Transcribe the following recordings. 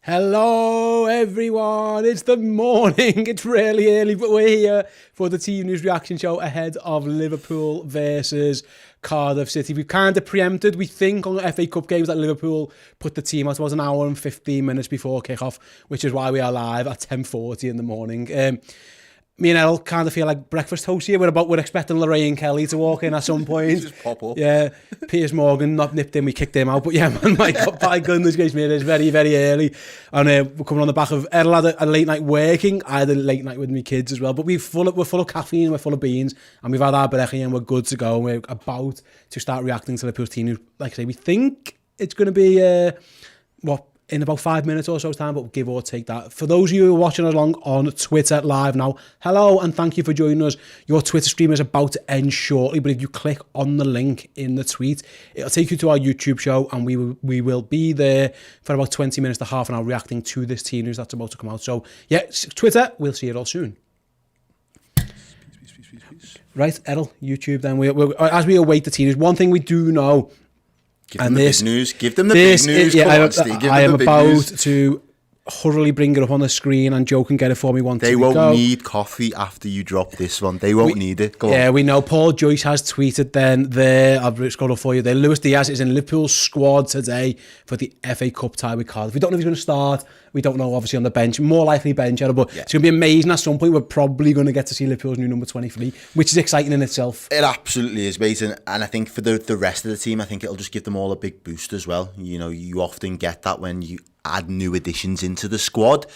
Hello everyone, it's the morning, it's really early, but we're here for the team news reaction show ahead of Liverpool versus Cardiff City. We've kind of preempted, we think, on FA Cup games that Liverpool put the team out about an hour and 15 minutes before kick-off, which is why we are live at 10:40 in the morning. Me and Errol kind of feel like breakfast hosts here. We're expecting Lorraine Kelly to walk in at some point. Just pop up. Yeah, Piers Morgan not nipped in, we kicked him out. But yeah, man, my God, by goodness gracious me, it is very, very early. And we're coming on the back of Errol had a late night working. I had a late night with my kids as well. But we're full of caffeine, we're full of beans, and we've had our brekkie and we're good to go. We're about to start reacting to Liverpool's team. Like I say, we think it's going to be in about 5 minutes or so's time, but give or take that. For those of you who are watching along on Twitter live now, hello and thank you for joining us. Your Twitter stream is about to end shortly, but if you click on the link in the tweet, it'll take you to our YouTube show, and we will be there for about 20 minutes to half an hour reacting to this team news that's about to come out. So yeah, Twitter, we'll see it all soon. Peace. Right, Errol, YouTube then. As we await the team news, one thing we do know, Give them the big news. Give them the big news. I am about to hurriedly bring it up on the screen, and Joe can get it for me once they won't need coffee after you drop this one. They won't need it. Go on. Yeah, we know. Paul Joyce has tweeted then there. I'll scroll up for you there. Luis Diaz is in Liverpool's squad today for the FA Cup tie with Cardiff. We don't know if he's going to start. We don't know, obviously, on the bench. More likely bench, but it's going to be amazing. At some point, we're probably going to get to see Liverpool's new number 23, which is exciting in itself. It absolutely is, mate. And I think for the rest of the team, I think it'll just give them all a big boost as well. You know, you often get that when you add new additions into the squad,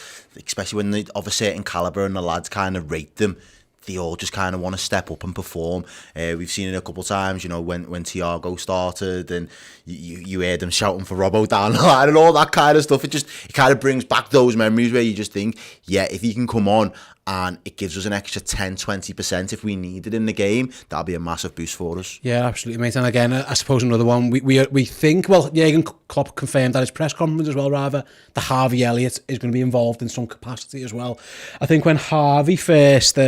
especially when they're of a certain calibre and the lads kind of rate them. They all just kind of want to step up and perform. We've seen it a couple of times, you know, when Thiago started and you heard them shouting for Robbo down the line and all that kind of stuff. It kind of brings back those memories where you just think, yeah, if he can come on and it gives us an extra 10-20% if we need it in the game, that'll be a massive boost for us. Yeah, absolutely, mate. And again, I suppose another one, we think, well, Jurgen Klopp confirmed at his press conference as well, rather, that Harvey Elliott is going to be involved in some capacity as well. I think when Harvey first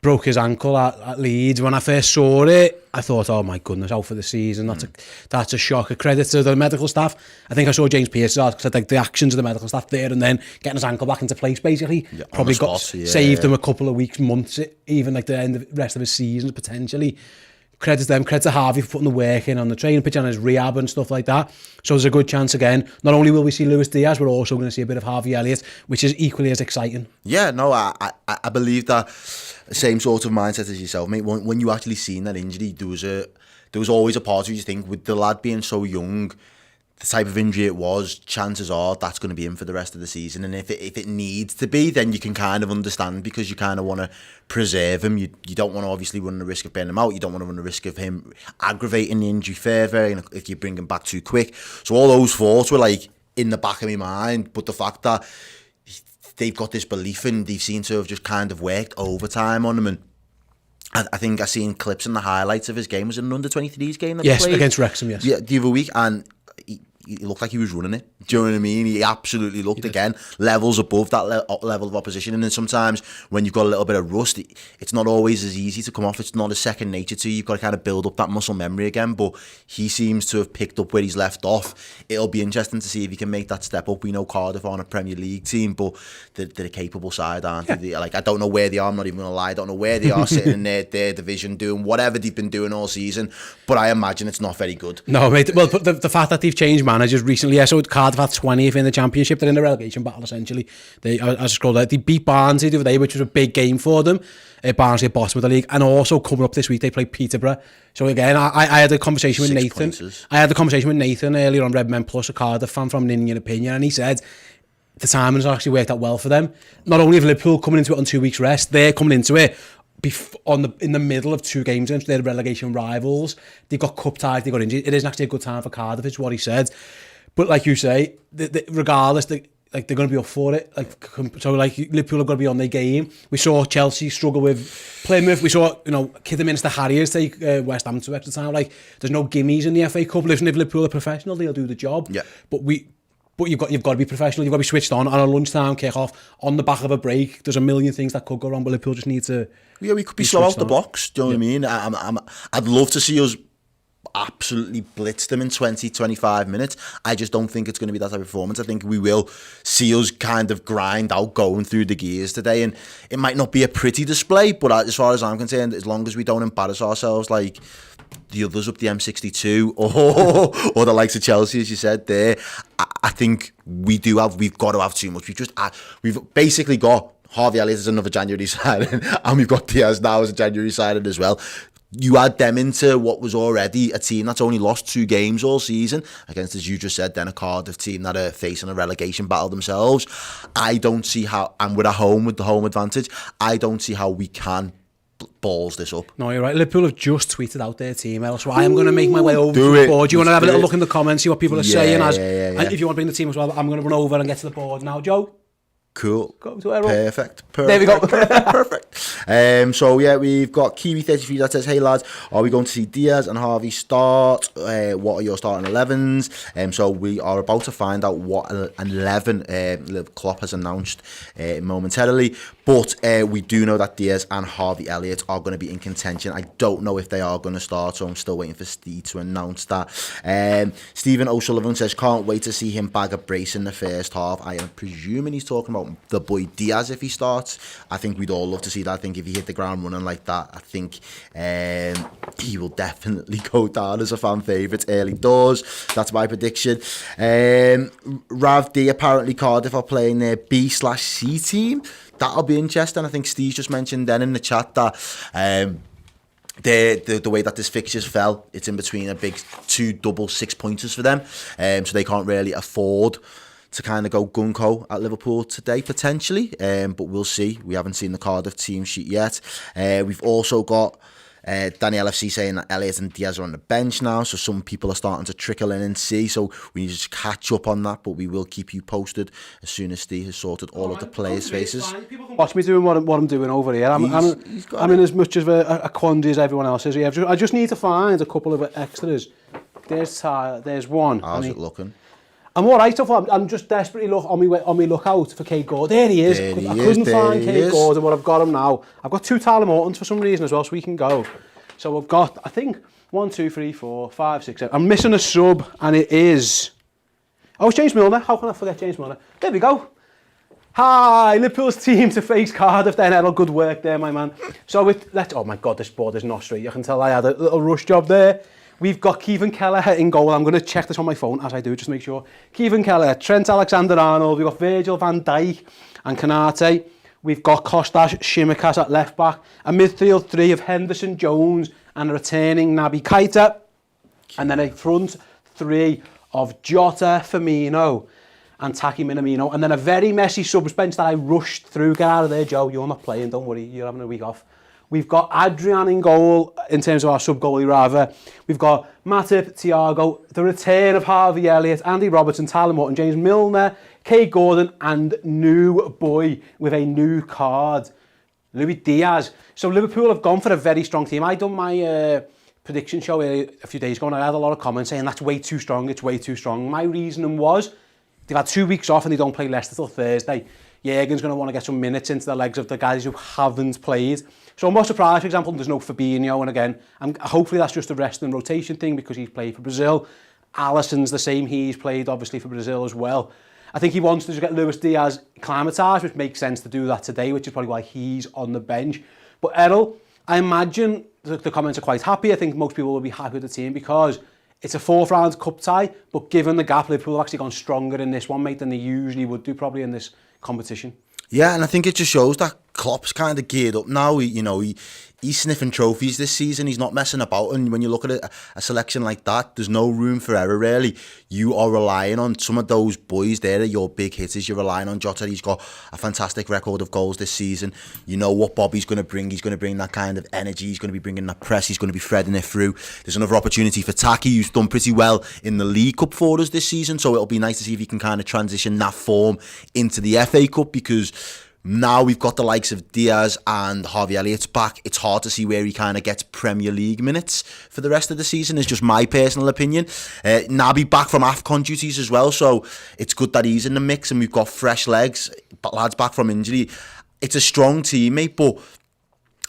broke his ankle at Leeds, when I first saw it, I thought, oh my goodness, out for the season. That's a shock. A credit to the medical staff. I think I saw James Pearce's article said like the actions of the medical staff there and then getting his ankle back into place basically. Yeah, probably saved him a couple of weeks, months, even like the rest of his season potentially. Credit to them, credit to Harvey for putting the work in on the training pitch and his rehab and stuff like that. So there's a good chance again, not only will we see Luis Diaz, we're also going to see a bit of Harvey Elliott, which is equally as exciting. Yeah, no, I believe that same sort of mindset as yourself, mate. When you actually seen that injury, there was always a part of you think, with the lad being so young, the type of injury it was, chances are that's going to be in for the rest of the season. And if it needs to be, then you can kind of understand, because you kind of want to preserve him. You don't want to obviously run the risk of burning him out. You don't want to run the risk of him aggravating the injury further if you bring him back too quick. So all those thoughts were like in the back of my mind. But the fact that they've got this belief and they seem to have just kind of worked overtime on him, and I think I seen clips and the highlights of his game. Was it an under-23s game that he played? Against Wrexham, yes. Yeah, the other week, and he looked like he was running it. Do you know what I mean? He absolutely looked, again, levels above that level of opposition. And then sometimes when you've got a little bit of rust, it's not always as easy to come off. It's not a second nature to you. You've got to kind of build up that muscle memory again. But he seems to have picked up where he's left off. It'll be interesting to see if he can make that step up. We know Cardiff aren't a Premier League team, but they're a capable side, aren't they? Like, I don't know where they are. I'm not even going to lie. I don't know where they are sitting in their division doing whatever they've been doing all season. But I imagine it's not very good. No, mate. Well, the fact that they've changed managers recently, so Cardiff had 20th in the Championship. They're in the relegation battle, essentially. As I scrolled out, they beat Barnsley the other day, which was a big game for them. Barnsley at bottom of the league. And also coming up this week, they play Peterborough. So again, I had a conversation with Nathan. I had a conversation with Nathan earlier on Redmen Plus, a Cardiff fan from an Indian Opinion, and he said the timing has actually worked out well for them. Not only have Liverpool coming into it on 2 weeks rest, they're coming into it in the middle of two games against their relegation rivals. They've got cup ties, they've got injuries. It isn't actually a good time for Cardiff, is what he said. But like you say, regardless, they're going to be up for it. So Liverpool have got to be on their game. We saw Chelsea struggle with Plymouth. We saw, Kidderminster Harriers take West Ham to extra time. Like, there's no gimmies in the FA Cup. Listen, if Liverpool are professional, they'll do the job. Yeah. But you've got to be professional. You've got to be switched on a lunchtime kick-off on the back of a break. There's a million things that could go wrong, but Liverpool just need to. Yeah, we could be slow out the blocks. Do you know what I mean? I'd love to see us absolutely blitzed them in 20-25 minutes. I just don't think it's going to be that type of performance. I think we will see us kind of grind out going through the gears today, and it might not be a pretty display, but as far as I'm concerned, as long as we don't embarrass ourselves like the others up the M62 or the likes of Chelsea, as you said there, I think we've got to have too much. We've basically got Harvey Elliott as another January signing, and we've got Diaz now as a January signing as well. You add them into what was already a team that's only lost 2 games all season against, as you just said, then a Cardiff team that are facing a relegation battle themselves. I don't see how, and with the home advantage, I don't see how we can balls this up. No, you're right. Liverpool have just tweeted out their team, Errol, so I am going to make my way over to the board. Do you want to have a little look in the comments, see what people are saying? And if you want to bring the team as well, I'm going to run over and get to the board now. Joe? Cool. Go to Errol. Perfect. There we go. Perfect. So yeah, we've got Kiwi33 that says, "Hey lads, are we going to see Diaz and Harvey start? What are your starting 11s?" So we are about to find out what 11 Klopp has announced momentarily. But we do know that Diaz and Harvey Elliott are going to be in contention. I don't know if they are going to start, so I'm still waiting for Steve to announce that. Stephen O'Sullivan says, "Can't wait to see him bag a brace in the first half." I am presuming he's talking about the boy Diaz if he starts. I think we'd all love to see that. I think if he hit the ground running like that, I think he will definitely go down as a fan favourite early doors. That's my prediction. Rav D, apparently Cardiff are playing their B/C team. That'll be interesting. I think Steve just mentioned then in the chat that the way that this fixtures fell, it's in between a big 2 double 6-pointers for them, so they can't really afford to kind of go gung-ho at Liverpool today, potentially, but we'll see. We haven't seen the Cardiff team sheet yet. We've also got Daniel FC saying that Elliott and Diaz are on the bench now, so some people are starting to trickle in and see, so we need to just catch up on that, but we will keep you posted as soon as Steve has sorted all of the players' faces. Watch me doing what I'm doing over here. I'm in as much of a quandary as everyone else is here. I just need to find a couple of extras. There's Tyler, there's one. How's it looking? I'm all right so far. I'm just desperately on my lookout for Kate Gordon. There he is. I couldn't find Kate Gordon, but I've got him now. I've got 2 Tyler Mortons for some reason as well, so we can go. So I've got, I think, 1, 2, 3, 4, 5, 6, 7. I'm missing a sub, and it is... Oh, it's James Milner. How can I forget James Milner? There we go. Hi, Liverpool's team to face Cardiff. Then Errol, good work there, my man. So oh my God, this board is not straight. You can tell I had a little rush job there. We've got Kevin Kelleher in goal. I'm going to check this on my phone as I do, just to make sure. Kevin Kelleher, Trent Alexander-Arnold. We've got Virgil van Dijk and Kanate. We've got Kostas Tsimikas at left back. A midfield 3 of Henderson, Jones and a returning Naby Keita. And then a front 3 of Jota, Firmino and Taki Minamino. And then a very messy subs bench that I rushed through. Get out of there, Joe. You're not playing. Don't worry. You're having a week off. We've got Adrian in goal, in terms of our sub-goalie rather. We've got Matip, Thiago, the return of Harvey Elliott, Andy Robertson, Tyler Morton, James Milner, Kate Gordon, and new boy with a new card, Luis Diaz. So Liverpool have gone for a very strong team. I done my prediction show a few days ago and I had a lot of comments saying that's way too strong, it's way too strong. My reasoning was they've had 2 weeks off and they don't play Leicester till Thursday. Jurgen's going to want to get some minutes into the legs of the guys who haven't played. So I'm not surprised, for example, there's no Fabinho, and again, hopefully that's just a rest and rotation thing because he's played for Brazil. Alisson's the same, he's played obviously for Brazil as well. I think he wants to just get Luis Diaz acclimatised, which makes sense to do that today, which is probably why he's on the bench. But Errol, I imagine the comments are quite happy. I think most people will be happy with the team because it's a 4th round cup tie, but given the gap, Liverpool have actually gone stronger in this one, mate, than they usually would do probably in this competition. Yeah, and I think it just shows that Klopp's kind of geared up now. He's sniffing trophies this season. He's not messing about. And when you look at a selection like that, there's no room for error, really. You are relying on some of those boys there, your big hitters. You're relying on Jota. He's got a fantastic record of goals this season. You know what Bobby's going to bring. He's going to bring that kind of energy. He's going to be bringing that press. He's going to be threading it through. There's another opportunity for Taki, who's done pretty well in the League Cup for us this season. So it'll be nice to see if he can kind of transition that form into the FA Cup because now we've got the likes of Diaz and Harvey Elliott back. It's hard to see where he kind of gets Premier League minutes for the rest of the season, is just my personal opinion. Naby back from AFCON duties as well, so it's good that he's in the mix and we've got fresh legs, but lads back from injury. It's a strong team, mate, but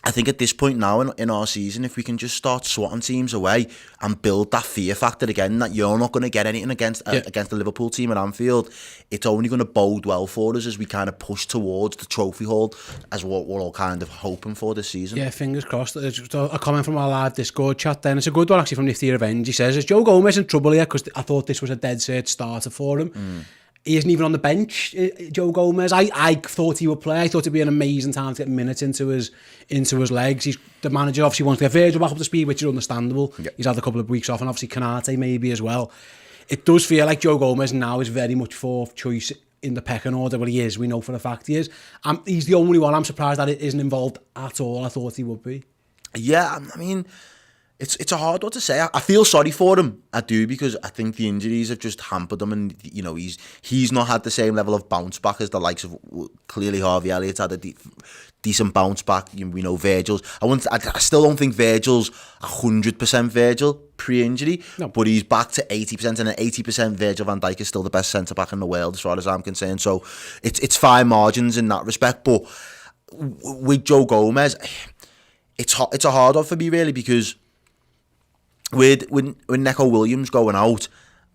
I think at this point now in our season, if we can just start swatting teams away and build that fear factor again, that you're not going to get anything against the Liverpool team at Anfield, it's only going to bode well for us as we kind of push towards the trophy haul, as what we're all kind of hoping for this season. Yeah, fingers crossed. There's just a comment from our live Discord chat then. It's a good one actually from Nifty Revenge. He says, is Joe Gomez in trouble here? Because I thought this was a dead cert starter for him. He isn't even on the bench, Joe Gomez. I thought he would play. I thought it'd be an amazing time to get minutes into his legs. The manager obviously wants to get Virgil back up to speed, which is understandable. Yep. He's had a couple of weeks off, and obviously Canate maybe as well. It does feel like Joe Gomez now is very much fourth choice in the pecking order. Well, he is. We know for a fact he is. He's the only one I'm surprised that it isn't involved at all. I thought he would be. Yeah, I mean, it's a hard one to say. I feel sorry for him. I do, because I think the injuries have just hampered him, and you know he's not had the same level of bounce back as the likes of, clearly Harvey Elliott's had a decent bounce back. We know Virgil's. I still don't think Virgil's 100% Virgil pre-injury, no. But he's back to 80%, and at 80% Virgil van Dijk is still the best centre back in the world as far as I'm concerned. So it's fine margins in that respect. But with Joe Gomez, it's a hard one for me really, because with Neco Williams going out,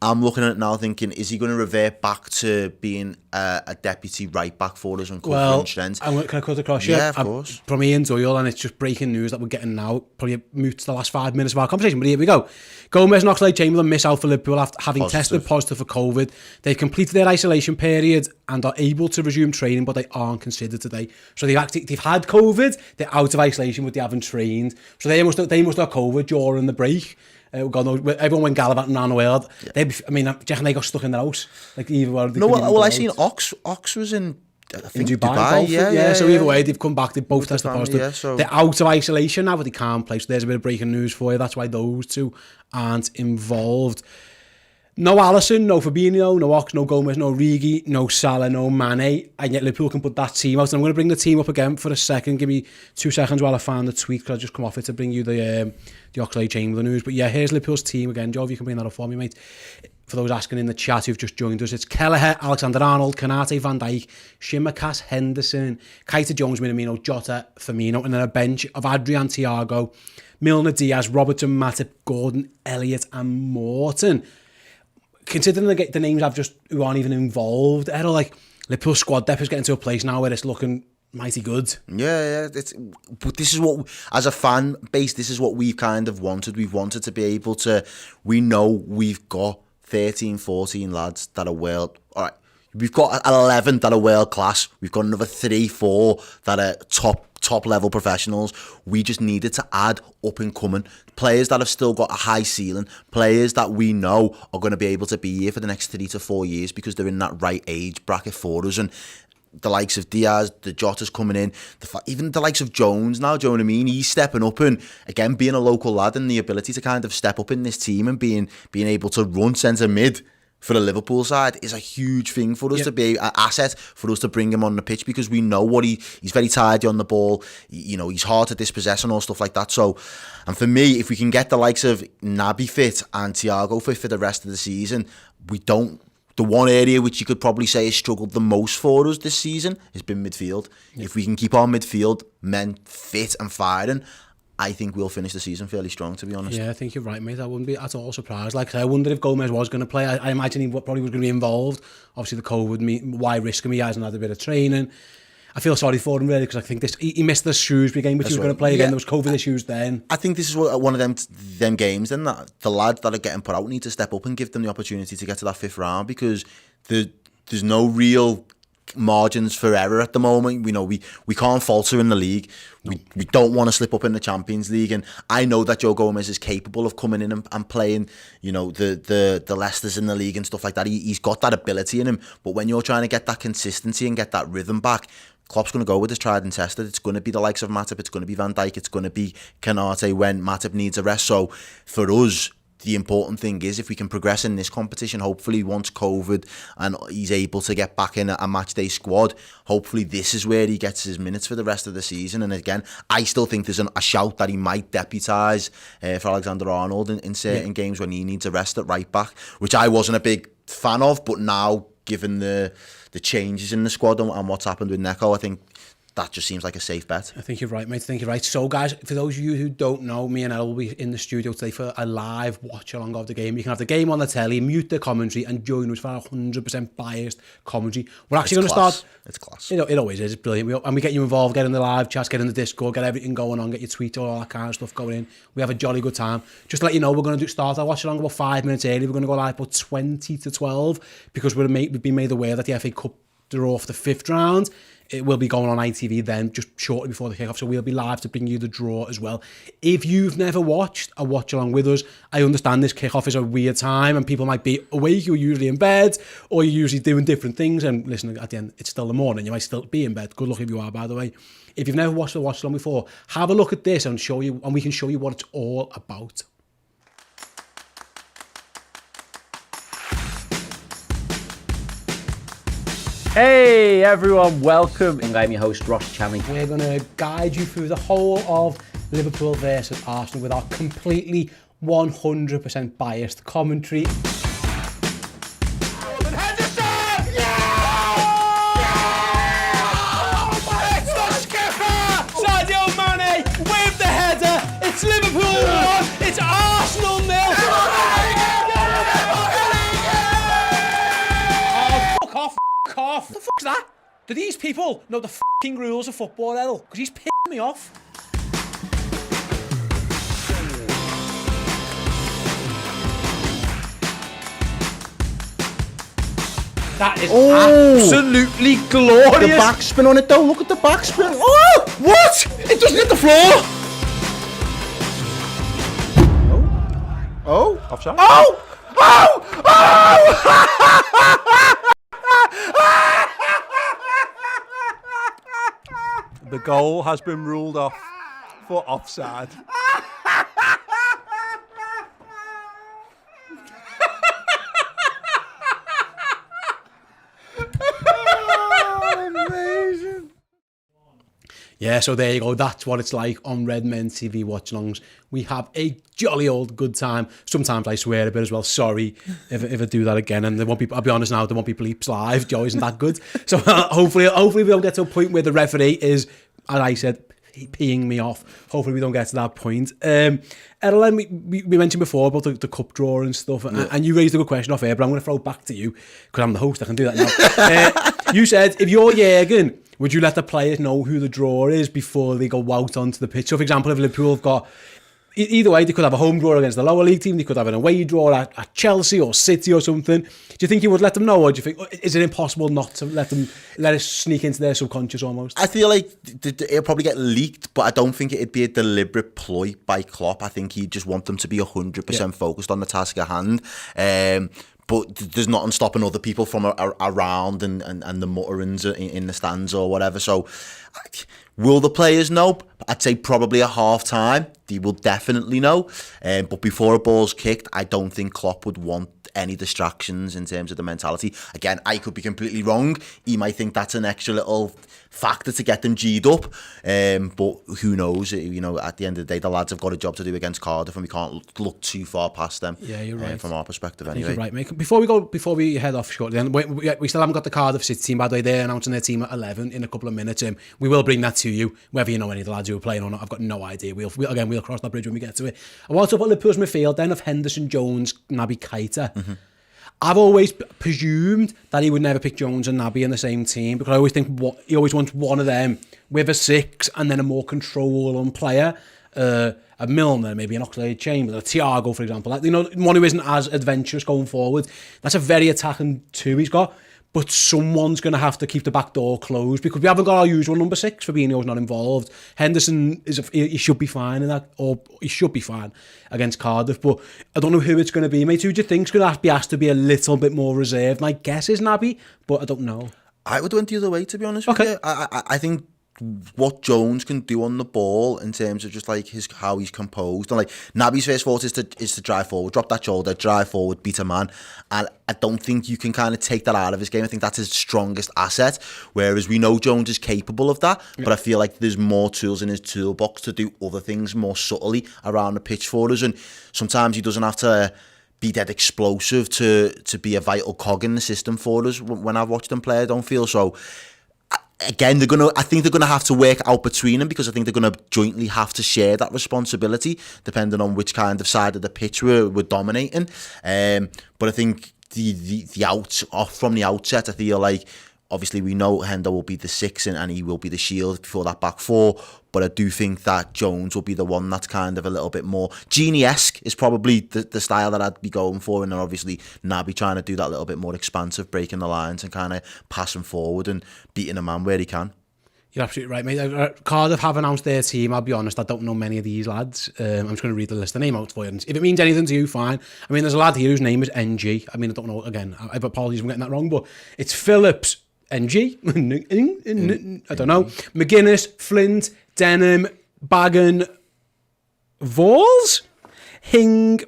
I'm looking at it now thinking, is he going to revert back to being a deputy right back for us and covering strength? Can I cut across you? Yeah, of course. From Ian Doyle, and it's just breaking news that we're getting now. Probably mutes the last 5 minutes of our conversation, but here we go. Gomez and Oxlade-Chamberlain miss out for Liverpool after having tested positive for COVID. They've completed their isolation period and are able to resume training, but they aren't considered today. So they've had COVID, they're out of isolation, but they haven't trained. So they must have COVID during the break. God knows, everyone went gallivanting around the world. Yeah. Do you reckon they got stuck in their house? Like either way. I seen Ox was in, I think, in Dubai. Yeah. So either way, they've come back. They've both tested positive. Yeah, so they're out of isolation now, but they can't play. So there's a bit of breaking news for you. That's why those two aren't involved. No Alisson, no Fabinho, no Ox, no Gomez, no Origi, no Salah, no Mane, and yet Liverpool can put that team out. And I'm going to bring the team up again for a second. Give me 2 seconds while I find the tweet, because I just come off it to bring you the Oxlade-Chamberlain news. But yeah, here's Liverpool's team again. Joe, if you can bring that up for me, mate. For those asking in the chat who've just joined us, it's Kelleher, Alexander-Arnold, Canate, Van Dijk, Shimmikas, Henderson, Keita Jones, Minamino, Jota, Firmino, and then a bench of Adrian, Thiago, Milner, Diaz, Robertson, Matip, Gordon, Elliott, and Morton. Considering the names who aren't even involved, Errol, like Liverpool squad depth is getting to a place now where it's looking mighty good. Yeah. But this is what, as a fan base, this is what we've kind of wanted. We've wanted to be able to. We know we've got 13, 14 lads that are world. All right, we've got 11 that are world class. We've got another 3, 4 that are top level professionals. We just needed to add up and coming players that have still got a high ceiling, players that we know are going to be able to be here for the next 3 to 4 years because they're in that right age bracket for us. And the likes of Diaz, the Jota's coming in, even the likes of Jones now, do you know what I mean? He's stepping up, and again, being a local lad and the ability to kind of step up in this team and being able to run centre mid for the Liverpool side is a huge thing for us to be an asset for us to bring him on the pitch, because we know what he's very tidy on the ball. He's hard to dispossess and all stuff like that. So, and for me, if we can get the likes of Naby fit and Thiago fit for the rest of the season, the one area which you could probably say has struggled the most for us this season has been midfield. Yeah. If we can keep our midfield men fit and firing, I think we'll finish the season fairly strong, to be honest. Yeah, I think you're right, mate. I wouldn't be at all surprised. Like I said, I wonder if Gomez was going to play. I imagine he probably was going to be involved. Obviously, the COVID, why risk him? He hasn't had a bit of training. I feel sorry for him, really, because I think he missed the Shrewsbury game, which he was going to play again. There was COVID issues then. I think this is one of them games then that the lads that are getting put out need to step up and give them the opportunity to get to that 5th round, because there's no real margins for error at the moment. We can't falter in the league. We don't want to slip up in the Champions League, and I know that Joe Gomez is capable of coming in and playing, the Leicesters in the league and stuff like that. He's got that ability in him, but when you're trying to get that consistency and get that rhythm back, Klopp's going to go with his tried and tested. It's going to be the likes of Matip, it's going to be Van Dijk, it's going to be Canate when Matip needs a rest. So for us, the important thing is if we can progress in this competition, hopefully once COVID and he's able to get back in a match day squad, hopefully this is where he gets his minutes for the rest of the season. And again, I still think there's a shout that he might deputise for Alexander-Arnold in certain games when he needs a rest at right back, which I wasn't a big fan of, but now given the changes in the squad and what's happened with Neco, I think that just seems like a safe bet. I think you're right, mate. I think you're right. So, guys, for those of you who don't know, me and Errol will be in the studio today for a live watch-along of the game. You can have the game on the telly, mute the commentary, and join us for our 100% biased commentary. We're actually going to start... It's class. It always is. It's brilliant. And we get you involved, get in the live chats, get in the Discord, get everything going on, get your tweets, all that kind of stuff going in. We have a jolly good time. Just to let you know, we're going to start our watch-along about 5 minutes early. We're going to go live about 20 to 12 because we've been made aware that the FA Cup draw off the 5th round. It will be going on ITV then, just shortly before the kickoff. So we'll be live to bring you the draw as well. If you've never watched a watch along with us, I understand this kickoff is a weird time and people might be awake. You're usually in bed or you're usually doing different things. And listen, at the end, it's still the morning. You might still be in bed. Good luck if you are, by the way. If you've never watched the watch along before, have a look at this and we can show you what it's all about. Hey everyone, welcome. I'm your host Ross Chanley. We're going to guide you through the whole of Liverpool versus Arsenal with our completely 100% biased commentary. It's Liverpool 1, it's Arsenal 0. Oh, fuck off, f*** off. What the fuck's that? Do these people know the fucking rules of football, Errol? Because he's pissing me off. That is absolutely glorious. The backspin on it though, look at the backspin. Oh, what? It doesn't hit the floor. Oh, offside. Oh! Oh! Oh! The goal has been ruled off for offside. Amazing. Yeah, so there you go. That's what it's like on Redmen TV watch-alongs. We have a jolly old good time. Sometimes I swear a bit as well. Sorry if I do that again. And there won't be, I'll be honest now, there won't be bleeps live. Joe isn't that good. So hopefully we don't get to a point where the referee is, as I said, peeing me off. Hopefully we don't get to that point. Errol, we mentioned before about the cup draw and stuff, and you raised a good question off air, but I'm going to throw it back to you because I'm the host. I can do that now. You said if you're Jurgen, would you let the players know who the draw is before they go out onto the pitch? So, for example, if Liverpool have got... Either way, they could have a home draw against the lower league team, they could have an away draw at Chelsea or City or something. Do you think you would let them know, or do you think, is it impossible not to let it sneak into their subconscious almost? I feel like it'll probably get leaked, but I don't think it'd be a deliberate ploy by Klopp. I think he'd just want them to be 100% focused on the task at hand. But there's nothing stopping other people from around and the mutterings in the stands or whatever. So, will the players know? I'd say probably at half-time. They will definitely know. But before a ball's kicked, I don't think Klopp would want any distractions in terms of the mentality. Again, I could be completely wrong. He might think that's an extra little factor to get them G'd up. But who knows? You know, at the end of the day, the lads have got a job to do against Cardiff, and we can't look too far past them. Yeah, you're right. From our perspective, I think anyway. you're right, mate. Before we head off shortly, then we still haven't got the Cardiff City team, by the way. They're announcing their team at 11 in a couple of minutes. We will bring that to you, whether you know any of the lads who are playing or not. I've got no idea. We'll cross that bridge when we get to it. I want to talk about Liverpool's midfield then of Henderson, Jones, Naby Keita. Mm-hmm. I've always presumed that he would never pick Jones and Naby in the same team because I always think he always wants one of them with a 6 and then a more controlling player, a Milner, maybe an Oxlade-Chamberlain, a Thiago, for example. Like, you know, one who isn't as adventurous going forward. That's a very attacking 2 he's got. But someone's going to have to keep the back door closed because we haven't got our usual number 6. Fabinho's not involved. Henderson he should be fine in that, or he should be fine against Cardiff. But I don't know who it's going to be, mate. Who do you think's going to be asked to be a little bit more reserved? My guess is Naby, but I don't know. I would went the other way, to be honest with you. I think what Jones can do on the ball in terms of just like how he's composed, and like Naby's first thought is to drive forward, drop that shoulder, drive forward, beat a man, and I don't think you can kind of take that out of his game. I think that's his strongest asset, whereas we know Jones is capable of that, but I feel like there's more tools in his toolbox to do other things more subtly around the pitch for us, and sometimes he doesn't have to be dead explosive to be a vital cog in the system for us. When I've watched him play, I don't feel so. again, I think they're gonna have to work out between them, because I think they're gonna jointly have to share that responsibility, depending on which kind of side of the pitch we're dominating. But I think from the outset, I feel like, obviously we know Hendo will be the 6 and he will be the shield for that back 4. But I do think that Jones will be the one that's kind of a little bit more Genie-esque, is probably the style that I'd be going for. And then obviously Naby trying to do that little bit more expansive, breaking the lines and kind of passing forward and beating a man where he can. You're absolutely right, mate. Cardiff have announced their team. I'll be honest, I don't know many of these lads. I'm just going to read the list of name out for you. And if it means anything to you, fine. I mean, there's a lad here whose name is NG. I mean, I don't know, again, I have apologies for getting that wrong, but it's Phillips NG. I don't know. McGuinness, Flint, Denham, Bagan, Vols, Hing,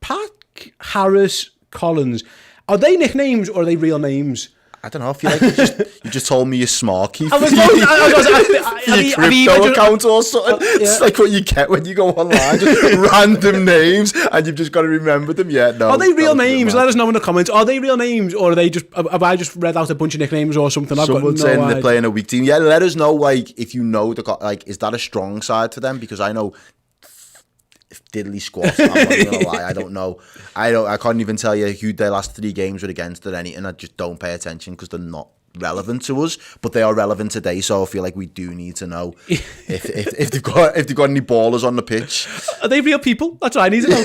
Pack, Harris, Collins. Are they nicknames or are they real names? I don't know. I feel like you just told me you're smart, Keith. I was your crypto account or something. It's like what you get when you go online, just random names, and you've just got to remember them. Yeah, no. Are they real names? Let us know in the comments. Are they real names, or are they just? Have I just read out a bunch of nicknames or something? Someone saying they're playing a weak team. Yeah, let us know. Like, if you know is that a strong side for them? Because I know. Diddly squats. I'm not gonna lie. I don't know. I can't even tell you who their last 3 games were against or anything. I just don't pay attention because they're not relevant to us, but they are relevant today. So I feel like we do need to know if they've got any ballers on the pitch. Are they real people? That's what I need to know.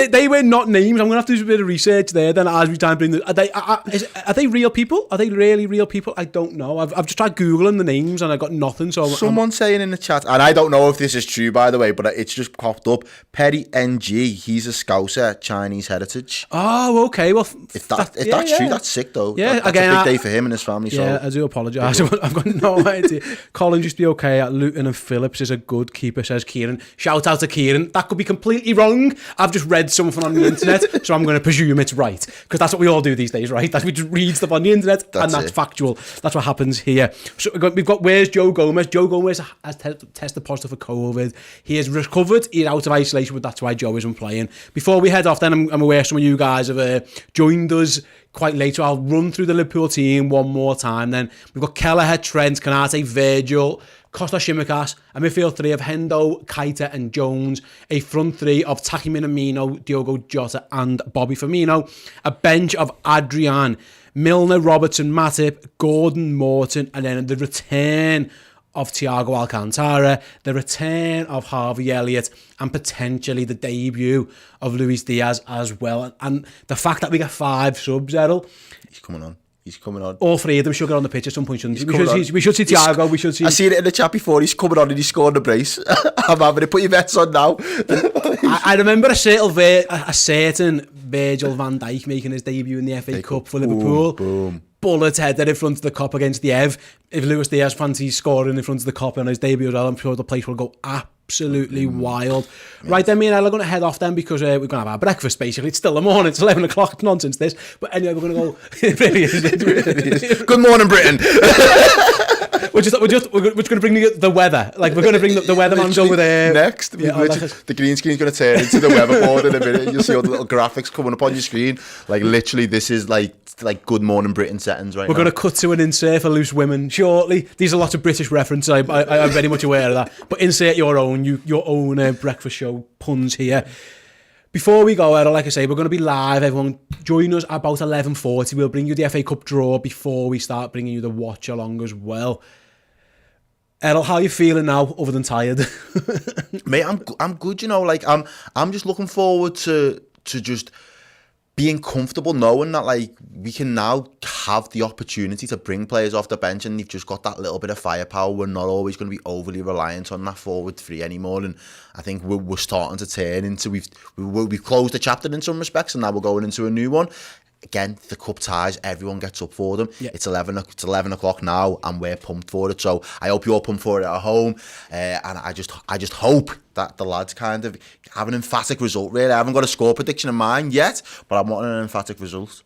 they were not names. I'm gonna have to do a bit of research there. Then as we try and bring are they real people? Are they really real people? I don't know. I've just tried googling the names and I got nothing. So someone saying in the chat, and I don't know if this is true by the way, but it's just popped up. Perry NG, he's a Scouser, Chinese heritage. Oh, okay. Well, if that's true, that's sick though. Yeah, that's again, a big day for him and his family. Yeah, so I do apologise. I've got no idea. Collins used to be okay at Luton, and Phillips is a good keeper, says Kieran. Shout out to Kieran. That could be completely wrong. I've just read something on the internet, so I'm going to presume it's right. Because that's what we all do these days, right? We just read stuff on the internet, and that's factual. That's what happens here. So we've got where's Joe Gomez? Joe Gomez has tested positive for COVID. He is recovered. He's out of isolation, but that's why Joe isn't playing. Before we head off, then I'm aware some of you guys have joined us quite late, so I'll run through the Liverpool team one more time. Then we've got Kelleher, Trent, Kanate, Virgil, Costa Shimikas, a midfield 3 of Hendo, Keita and Jones, a front 3 of Taki Minamino, Diogo Jota and Bobby Firmino, a bench of Adrian, Milner, Robertson, Matip, Gordon, Morton, and then the return of Thiago Alcantara, the return of Harvey Elliott, and potentially the debut of Luis Diaz as well. And the fact that we get 5 subs, Errol. He's coming on. All 3 of them should get on the pitch at some point. We should see Thiago. We should see. I seen it in the chat before. He's coming on and he scored a brace. I'm having it. Put your bets on now. I remember a certain Virgil van Dijk making his debut in the FA Cup for Liverpool. Boom. Bullet headed in front of the Kop against the Ev. If Luis Diaz fancies scoring in front of the Kop on his debut as well, I'm sure the place will go absolutely wild. Right then, me and Ella are going to head off then because we're going to have our breakfast basically. It's still the morning, it's 11 o'clock, it's nonsense this. But anyway, we're going to go. It really is. Good morning, Britain. We're just going to bring the weather. Like, we're going to bring the weatherman's over there. Next, the green screen's going to turn into the weather board in a minute. You'll see all the little graphics coming up on your screen. Like, literally, this is like Good Morning Britain settings right now. We're going to cut to an insert for loose women shortly. These are lots of British references. I'm very much aware of that. But insert your own breakfast show puns here. Before we go, Errol, like I say, we're going to be live. Everyone, join us about 11:40. We'll bring you the FA Cup draw before we start bringing you the watch-along as well. Errol, how are you feeling now, other than tired? Mate, I'm good, you know. Like, I'm just looking forward to just being comfortable knowing that, like, we can now have the opportunity to bring players off the bench and you've just got that little bit of firepower. We're not always going to be overly reliant on that forward 3 anymore, and I think we're starting to turn into we've closed the chapter in some respects and now we're going into a new one. Again, the cup ties, everyone gets up for them. Yeah. It's 11 o'clock now and we're pumped for it. So I hope you're pumped for it at home. And I just hope that the lads kind of have an emphatic result, really. I haven't got a score prediction in mind yet, but I want an emphatic result.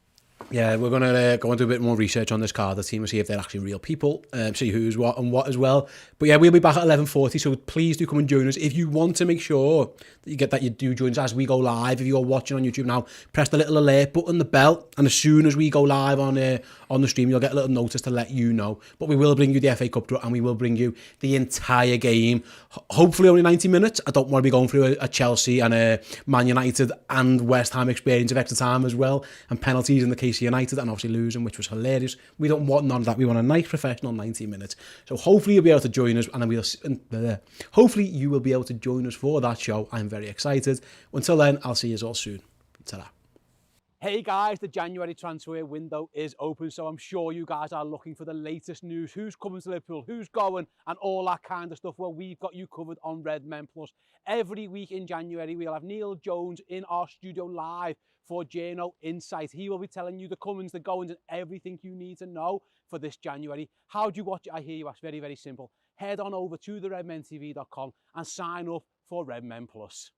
Yeah, we're going to go and do a bit more research on this Cardiff team and see if they're actually real people, see who's what and what as well. But yeah, we'll be back at 11:40, so please do come and join us. If you want to make sure that you do join us as we go live, if you're watching on YouTube now, press the little alert button, the bell, and as soon as we go live on the stream, you'll get a little notice to let you know. But we will bring you the FA Cup draw, and we will bring you the entire game. Hopefully only 90 minutes. I don't want to be going through a Chelsea and a Man United and West Ham experience of extra time as well, and penalties in the case of United, and obviously losing, which was hilarious. We don't want none of that. We want a nice professional 90 minutes. So hopefully you'll be able to join us, and then hopefully you will be able to join us for that show. I'm very excited. Until then, I'll see you all soon. Ta-ra. Hey guys, the January transfer window is open, so I'm sure you guys are looking for the latest news. Who's coming to Liverpool, who's going, and all that kind of stuff. Well, we've got you covered on Redmen Plus. Every week in January, we'll have Neil Jones in our studio live for Journo Insight. He will be telling you the comings, the goings, and everything you need to know for this January. How do you watch it? I hear you ask. Very, very simple. Head on over to theredmentv.com and sign up for Redmen Plus.